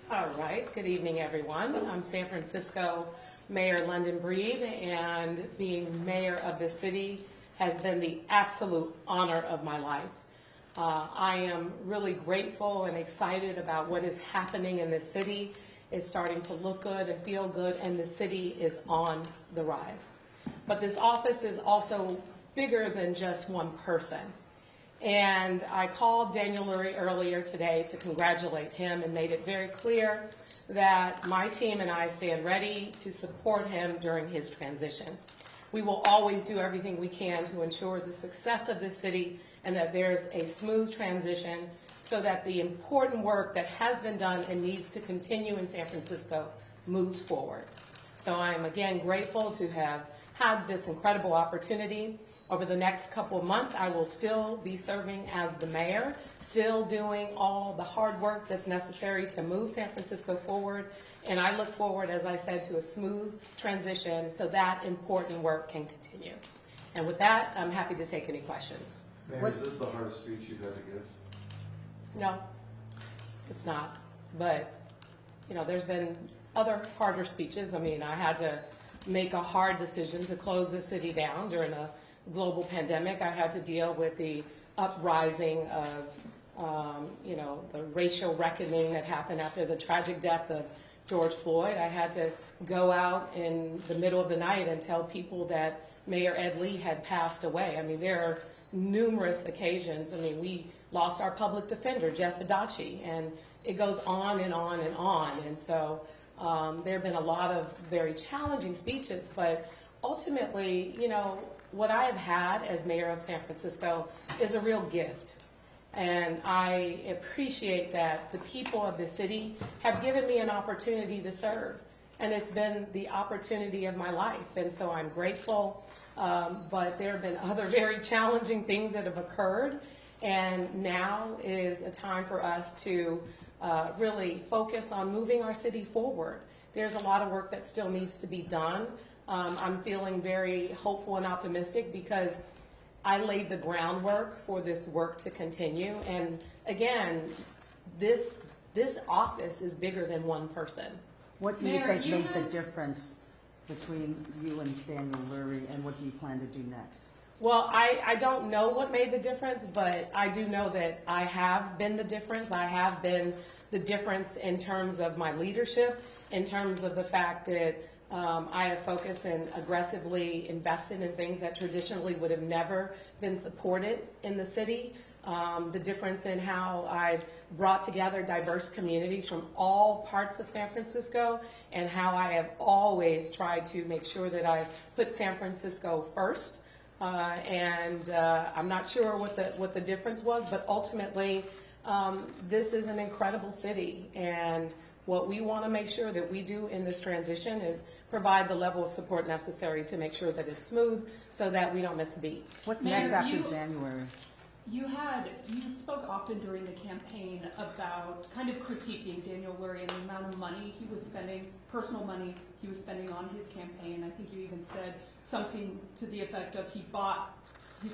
All right, good evening, everyone. I'm San Francisco Mayor London Breed, and being mayor of this city has been the absolute honor of my life. I am really grateful and excited about what is happening in this city. It's starting to look good and feel good, and the city is on the rise. But this office is also bigger than just one person. And I called Daniel Lurie earlier today to congratulate him and made it very clear that my team and I stand ready to support him during his transition. We will always do everything we can to ensure the success of this city and that there's a smooth transition so that the important work that has been done and needs to continue in San Francisco moves forward. So I am again grateful to have had this incredible opportunity. Over the next couple of months, I will still be serving as the mayor, still doing all the hard work that's necessary to move San Francisco forward. And I look forward, as I said, to a smooth transition so that important work can continue. And with that, I'm happy to take any questions. Mayor, is this the hardest speech you've had to give? No, it's not. But, you know, there's been other harder speeches. I mean, I had to make a hard decision to close the city down during a global pandemic. I had to deal with the uprising of, the racial reckoning that happened after the tragic death of George Floyd. I had to go out in the middle of the night and tell people that Mayor Ed Lee had passed away. I mean, there are numerous occasions. I mean, we lost our public defender, Jeff Adachi, and it goes on and on and on. And so there have been a lot of very challenging speeches, but ultimately, you know, what I have had as mayor of San Francisco is a real gift. And I appreciate that the people of the city have given me an opportunity to serve. And it's been the opportunity of my life. And so I'm grateful. But there have been other very challenging things that have occurred. And now is a time for us to really focus on moving our city forward. There's a lot of work that still needs to be done. I'm feeling very hopeful and optimistic because I laid the groundwork for this work to continue. And again, this office is bigger than one person. What do you think made the difference between you and Daniel Lurie, and what do you plan to do next? Well, I don't know what made the difference, but I do know that I have been the difference. I have been the difference in terms of my leadership, in terms of the fact that I have focused and aggressively invested in things that traditionally would have never been supported in the city. The difference in how I've brought together diverse communities from all parts of San Francisco, and how I have always tried to make sure that I put San Francisco first. I'm not sure what the difference was, but ultimately, this is an incredible city, and what we want to make sure that we do in this transition is provide the level of support necessary to make sure that it's smooth so that we don't miss a beat. What's Mayor, next after January? You spoke often during the campaign about kind of critiquing Daniel Lurie and the amount of money he was spending, personal money he was spending on his campaign. I think you even said something to the effect of he's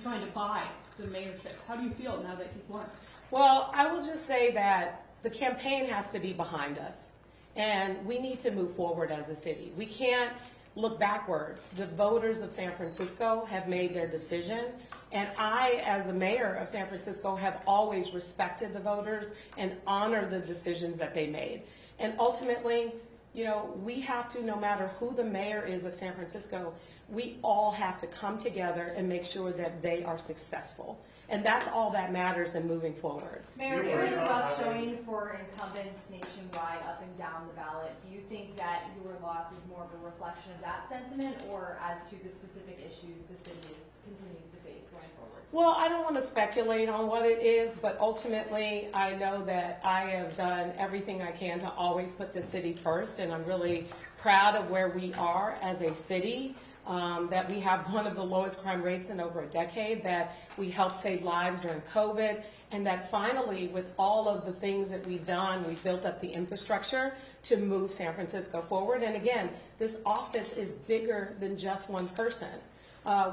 trying to buy the mayorship. How do you feel now that he's won? Well, I will just say that the campaign has to be behind us, and we need to move forward as a city. We can't look backwards. The voters of San Francisco have made their decision, and I, as a mayor of San Francisco, have always respected the voters and honored the decisions that they made. And ultimately, you know, we have to, no matter who the mayor is of San Francisco, we all have to come together and make sure that they are successful. And that's all that matters in moving forward. Mayor, it was a rough showing for incumbents nationwide up and down the ballot. Do you think that your loss is more of a reflection of that sentiment, or as to the specific issues the city continues to face going forward? Well, I don't want to speculate on what it is, but ultimately I know that I have done everything I can to always put the city first, and I'm really proud of where we are as a city. That we have one of the lowest crime rates in over a decade, that we helped save lives during COVID, and that finally, with all of the things that we've done, we've built up the infrastructure to move San Francisco forward. And again, this office is bigger than just one person.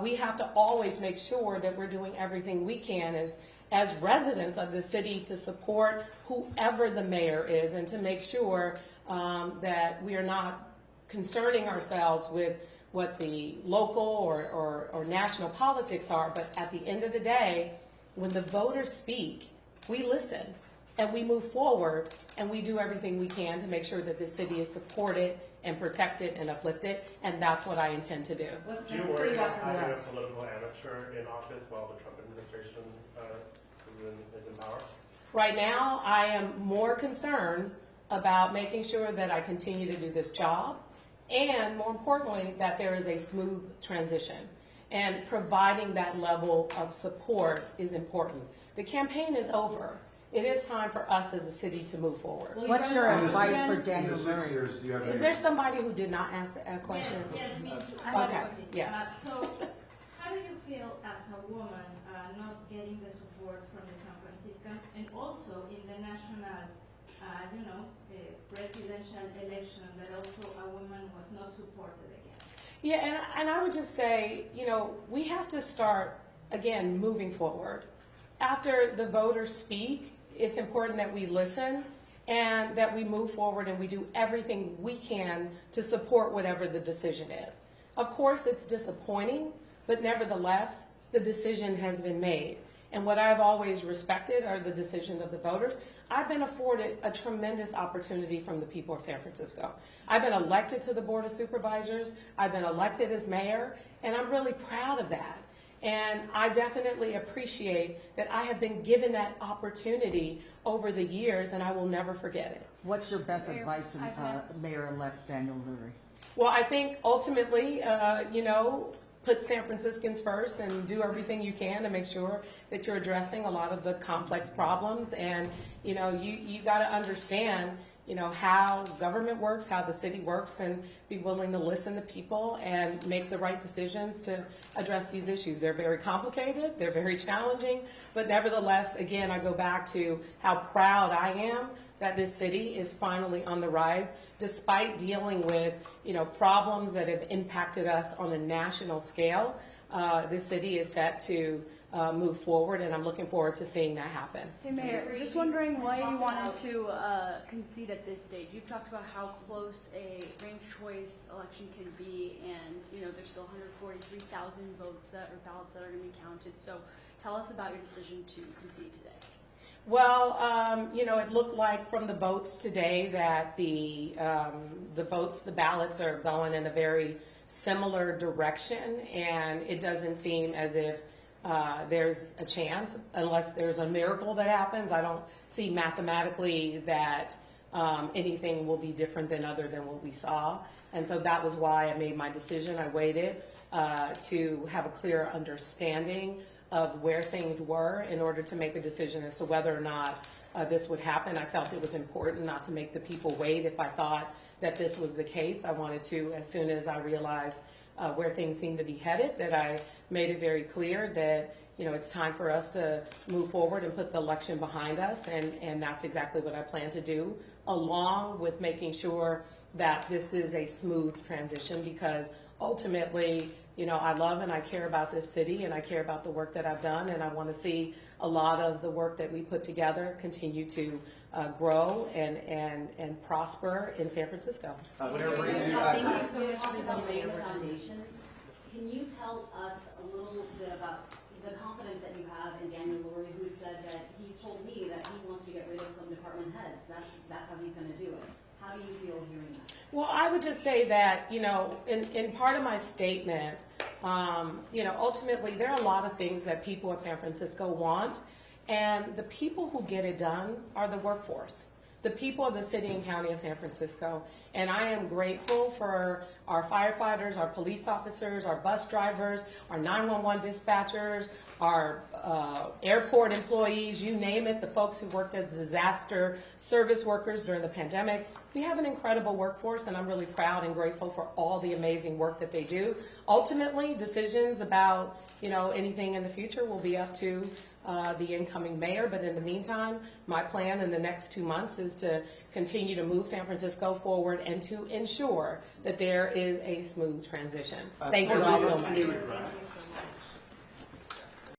We have to always make sure that we're doing everything we can as as residents of the city to support whoever the mayor is and to make sure that we are not concerning ourselves with what the local or national politics are, but at the end of the day, when the voters speak, we listen and we move forward and we do everything we can to make sure that the city is supported and protected and uplifted, and that's what I intend to do. Do you worry about having a political amateur in office while the Trump administration is in power? Right now, I am more concerned about making sure that I continue to do this job, and more importantly, that there is a smooth transition. And providing that level of support is important. The campaign is over. It is time for us as a city to move forward. What's your advice for In Daniel the 6 Lurie? years, do you have any? Is there somebody who did not ask a question? Yes, me too. Okay, yes. So, how do you feel as a woman not getting the support from the San Franciscans, and also in the national, presidential election, that also a woman was not supported again? Yeah, and I would just say, we have to start, again, moving forward. After the voters speak, it's important that we listen and that we move forward and we do everything we can to support whatever the decision is. Of course, it's disappointing, but nevertheless, the decision has been made. And what I've always respected are the decisions of the voters. I've been afforded a tremendous opportunity from the people of San Francisco. I've been elected to the Board of Supervisors. I've been elected as mayor, and I'm really proud of that. And I definitely appreciate that I have been given that opportunity over the years, and I will never forget it. What's your best advice to Mayor-elect Daniel Lurie? Well, I think ultimately, put San Franciscans first and do everything you can to make sure that you're addressing a lot of the complex problems. And, you got to understand, how government works, how the city works, and be willing to listen to people and make the right decisions to address these issues. They're very complicated, they're very challenging, but nevertheless, again, I go back to how proud I am that this city is finally on the rise, despite dealing with, problems that have impacted us on a national scale. This city is set to move forward, and I'm looking forward to seeing that happen. Hey Mayor, just wondering why you wanted to concede at this stage. You've talked about how close a ranked choice election can be, and there's still 143,000 votes or ballots that are going to be counted. So tell us about your decision to concede today. Well, it looked like from the votes today that the ballots are going in a very similar direction, and it doesn't seem as if there's a chance, unless there's a miracle that happens. I don't see mathematically that anything will be different than what we saw. And so that was why I made my decision. I waited to have a clear understanding of where things were in order to make a decision as to whether or not this would happen. I felt it was important not to make the people wait if I thought that this was the case. I wanted to, as soon as I realized where things seemed to be headed, that I made it very clear that it's time for us to move forward and put the election behind us, and that's exactly what I plan to do, along with making sure that this is a smooth transition, because ultimately, I love and I care about this city, and I care about the work that I've done, and I want to see a lot of the work that we put together continue to grow and prosper in San Francisco. Thank you so much for the Mayor Foundation. Can you tell us a little bit about the confidence that you have in Daniel Lurie, who said that he's told me that he wants to get rid of some department heads? That's how he's going to do it. How do you feel hearing that? Well, I would just say that, in part of my statement, ultimately there are a lot of things that people of San Francisco want, and the people who get it done are the workforce, the people of the city and county of San Francisco. And I am grateful for our firefighters, our police officers, our bus drivers, our 911 dispatchers, our airport employees, you name it, the folks who worked as disaster service workers during the pandemic. We have an incredible workforce, and I'm really proud and grateful for all the amazing work that they do. Ultimately, decisions about anything in the future will be up to the incoming mayor, but in the meantime, my plan in the next 2 months is to continue to move San Francisco forward and to ensure that there is a smooth transition. Thank you all so much.